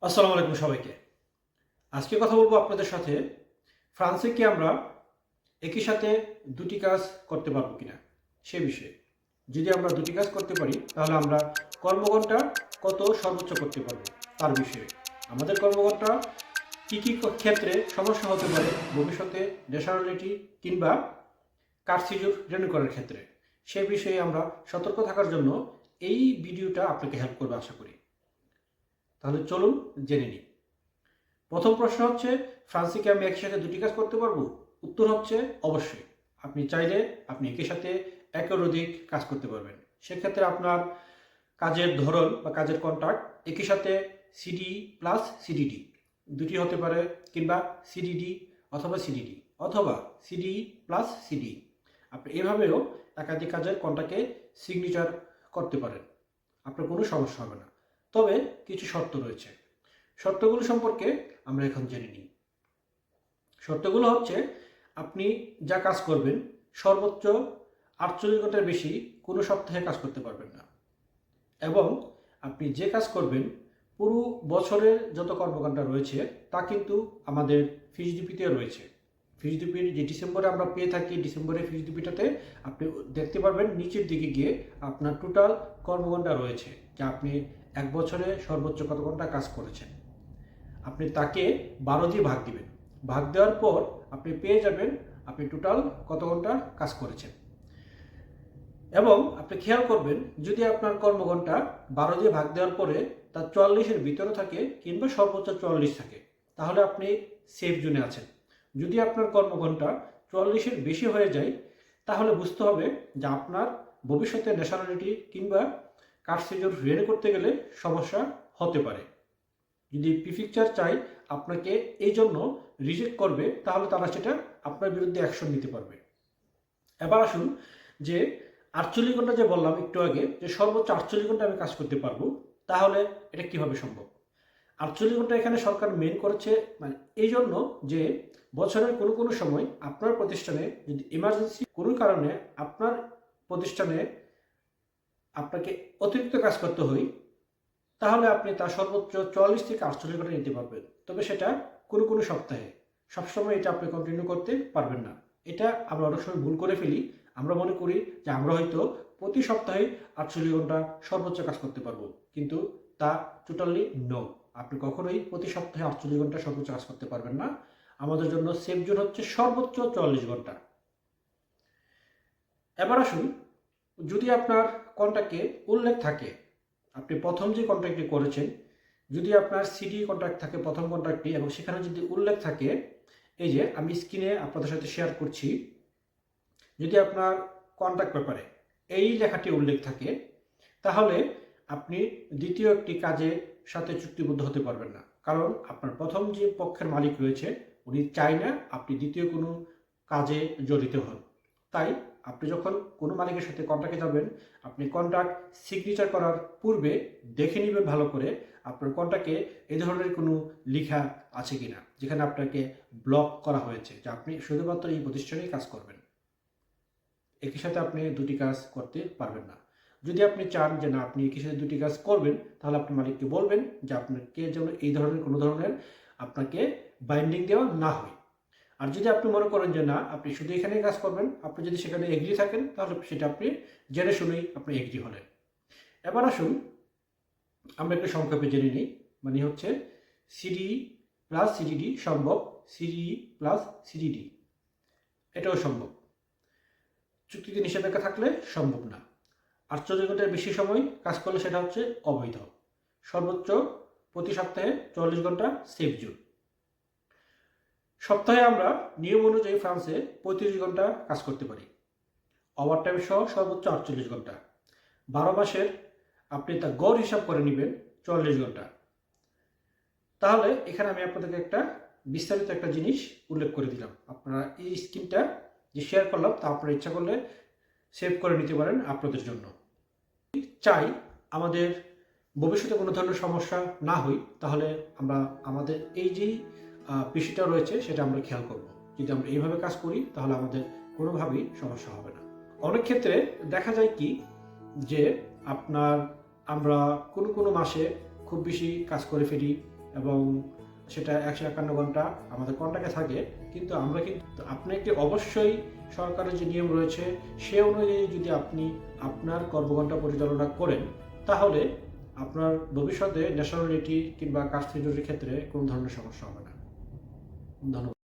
আসসালামু আলাইকুম সবাইকে। আজকে কথা বলবো আপনাদের সাথে ফ্রান্সে কি আমরা একই সাথে দুটি কাজ করতে পারবো কিনা সে বিষয়ে। যদি আমরা দুটি কাজ করতে পারি তাহলে আমরা কর্মঘণ্টা কত সর্বোচ্চ করতে পারবো তার বিষয়ে। আমাদের কর্মঘণ্টা কী কী ক্ষেত্রে সমস্যা হতে পারে ভবিষ্যতে ন্যাশনালিটি কিংবা কার্সিজুর রিনিউ করার ক্ষেত্রে, সে বিষয়ে আমরা সতর্ক থাকার জন্য এই ভিডিওটা আপনাকে হেল্প করবে আশা করি। তাহলে চলুন জেনে নিই। প্রথম প্রশ্ন হচ্ছে, ফ্রান্সে কি আমি একই সাথে দুটি কাজ করতে পারবো? উত্তর হচ্ছে অবশ্যই। আপনি চাইলে আপনি একই সাথে একের অধিক কাজ করতে পারবেন। সেক্ষেত্রে আপনার কাজের ধরন বা কাজের কন্ট্রাক্ট একই সাথে সিডি প্লাস সিডিডি দুটি হতে পারে, কিংবা সিডিডি অথবা সিডিডি অথবা সিডি প্লাস সিডি। আপনি এভাবেও একাধিক কাজের কন্ট্রাক্টে সিগনেচার করতে পারেন, আপনার কোনো সমস্যা হবে না। তবে কিছু শর্ত রয়েছে, শর্তগুলো সম্পর্কে আমরা এখন জেনে নিই। শর্তগুলো হচ্ছে, আপনি যা কাজ করবেন সর্বোচ্চ 48 ঘন্টার বেশি কোনো সপ্তাহে কাজ করতে পারবেন না, এবং আপনি যে কাজ করবেন পুরো বছরের যত কর্মঘণ্টা রয়েছে তা কিন্তু আমাদের ফিসডিপিতে রয়েছে। ফিসডিপির যে ডিসেম্বরে আমরা পেয়ে থাকি, ডিসেম্বরের ফিসডিপিটাতে আপনি দেখতে পারবেন নিচের দিকে গিয়ে আপনার টোটাল কর্মঘণ্টা রয়েছে, যা আপনি এক বছরে সর্বোচ্চ কত ঘন্টা কাজ করেছেন। আপনি তাকে 12 দিয়ে ভাগ দিবেন। ভাগ দেওয়ার পর আপনি পেয়ে যাবেন আপনি টোটাল কত ঘন্টা কাজ করেছেন। এবং আপনি খেয়াল করবেন, যদি আপনার কর্মঘণ্টা 12 দিয়ে ভাগ দেওয়ার পরে তার 44-এর ভিতরে থাকে কিংবা সর্বোচ্চ 44 থাকে, তাহলে আপনি সেফ জোনে আছেন। যদি আপনার কর্মঘণ্টা 44-এর বেশি হয়ে যায়, তাহলে বুঝতে হবে যে আপনার ভবিষ্যতে ন্যাশনালিটি কিংবা কার্সিজুর রিনিউ করতে গেলে সমস্যা হতে পারে। যদি প্রিফেকচার চাই আপনাকে এই জন্য রিজেক্ট করবে, তাহলে তারা সেটা আপনার বিরুদ্ধে অ্যাকশন নিতে পারবে। এবার আসুন, যে 48 ঘন্টা যে বললাম একটু আগে, যে সর্বোচ্চ 48 ঘন্টা আমি কাজ করতে পারবো, তাহলে এটা কিভাবে সম্ভব? 48 ঘন্টা এখানে সরকার মেন করেছে মানে এই জন্য যে বছরের কোনো কোনো সময় আপনার প্রতিষ্ঠানে যদি ইমার্জেন্সি কোনো কারণে আপনার প্রতিষ্ঠানে আপনাকে অতিরিক্ত কাজ করতে হয়, তাহলে আপনি তার সর্বোচ্চ 44 থেকে 48 ঘন্টা নিতে পারবেন। তবে সেটা কোনো কোনো সপ্তাহে, সবসময় এটা আপনি কন্টিনিউ করতে পারবেন না। এটা আমরা অনেক সময় ভুল করে ফেলি। আমরা মনে করি যে আমরা হয়তো প্রতি সপ্তাহে 48 ঘন্টা সর্বোচ্চ কাজ করতে পারবো, কিন্তু তা টোটালি নো। আপনি কখনোই প্রতি সপ্তাহে 48 ঘন্টা সর্বোচ্চ কাজ করতে পারবেন না। আমাদের জন্য সেফ জোন হচ্ছে সর্বোচ্চ 44 ঘন্টা। এবার আসুন, যদি আপনার কন্ট্রাক্টে উল্লেখ থাকে, আপনি প্রথম যে কন্ট্রাক্টটি করেছেন, যদি আপনার সিডি কন্ট্রাক্ট থাকে প্রথম কন্ট্রাক্টটি, এবং সেখানে যদি উল্লেখ থাকে, এই যে আমি স্ক্রিনে আপনাদের সাথে শেয়ার করছি, যদি আপনার কন্ট্রাক্ট পেপারে এই লেখাটি উল্লেখ থাকে, তাহলে আপনি দ্বিতীয় একটি কাজের সাথে চুক্তিবদ্ধ হতে পারবেন না। কারণ আপনার প্রথম যে পক্ষের মালিক রয়েছে উনি চায় না আপনি দ্বিতীয় কোনো কাজে জড়িত হন। তাই আপনি যখন কোনো মালিকের সাথে কন্ট্রাক্টে যাবেন, আপনি কন্ট্রাক্ট সিগনেচার করার পূর্বে দেখে নেবেন ভালো করে আপনার কন্ট্রাক্টে এই ধরনের কোনো লেখা আছে কিনা, যেখানে আপনাকে ব্লক করা হয়েছে যে আপনি শুধুমাত্র এই প্রতিষ্ঠানেই কাজ করবেন। একই সাথে আপনি দুটি কাজ করতে পারবেন না। যদি আপনি চান যে না আপনি একই সাথে দুটি কাজ করবেন, তাহলে আপনি মালিককে বলবেন যে আপনাকে যেন এই ধরনের কোনো ধরনের আপনাকে বাইন্ডিং দেওয়া না হয়। আর যদি আপনি মনে করেন যে না আপনি শুধু এখানেই কাজ করবেন, আপনি যদি সেখানে এগ্রি থাকেন, তাহলে সেটা আপনি জেনে শুনেই আপনি এগ্রি হলেন। এবার আসুন আমরা একটু সংক্ষেপে জেনে নিই। মানে হচ্ছে সিডি প্লাস সিডিডি সম্ভব, সিডি প্লাস সিডিডি এটাও সম্ভব। চুক্তিতে নিষেধাজ্ঞা থাকলে সম্ভব না। 48 ঘন্টার বেশি সময় কাজ করলে সেটা হচ্ছে অবৈধ। সর্বোচ্চ প্রতি সপ্তাহে 44 ঘন্টা সেফ জোন। সপ্তাহে আমরা নিয়ম অনুযায়ী ফ্রান্সে 35 ঘন্টা কাজ করতে পারি, ওভারটাইম সহ সর্বোচ্চ 48 ঘন্টা। 12 মাসের আপনি তা গড় হিসাব করে নেবেন 44 ঘন্টা। তাহলে এখানে আমি আপনাদেরকে একটা বিস্তারিত একটা জিনিস উল্লেখ করে দিলাম। আপনারা এই স্ক্রিনটা যে শেয়ার করলাম তা আপনারা ইচ্ছা করলে সেভ করে নিতে পারেন আপনাদের জন্য। চাই আমাদের ভবিষ্যতে কোনো ধরনের সমস্যা না হয়, তাহলে আমরা আমাদের এই যেই বিষয়টা রয়েছে সেটা আমরা খেয়াল করব। যদি আমরা এইভাবে কাজ করি তাহলে আমাদের কোনোভাবেই সমস্যা হবে না। অনেক ক্ষেত্রে দেখা যায় কি, যে আপনার আমরা কোনো কোনো মাসে খুব বেশি কাজ করে ফেলি, এবং সেটা 151 ঘন্টা আমাদের কন্ট্রাক্টে থাকে, কিন্তু আমরা কিন্তু আপনাকে অবশ্যই সরকারের যে নিয়ম রয়েছে সে অনুযায়ী যদি আপনি আপনার কর্মঘণ্টা পরিচালনা করেন, তাহলে আপনার ভবিষ্যতে ন্যাশনালিটি কিংবা কাস্ট সিকিউরিটির ক্ষেত্রে কোনো ধরনের সমস্যা হবে না। ধন্যবাদ।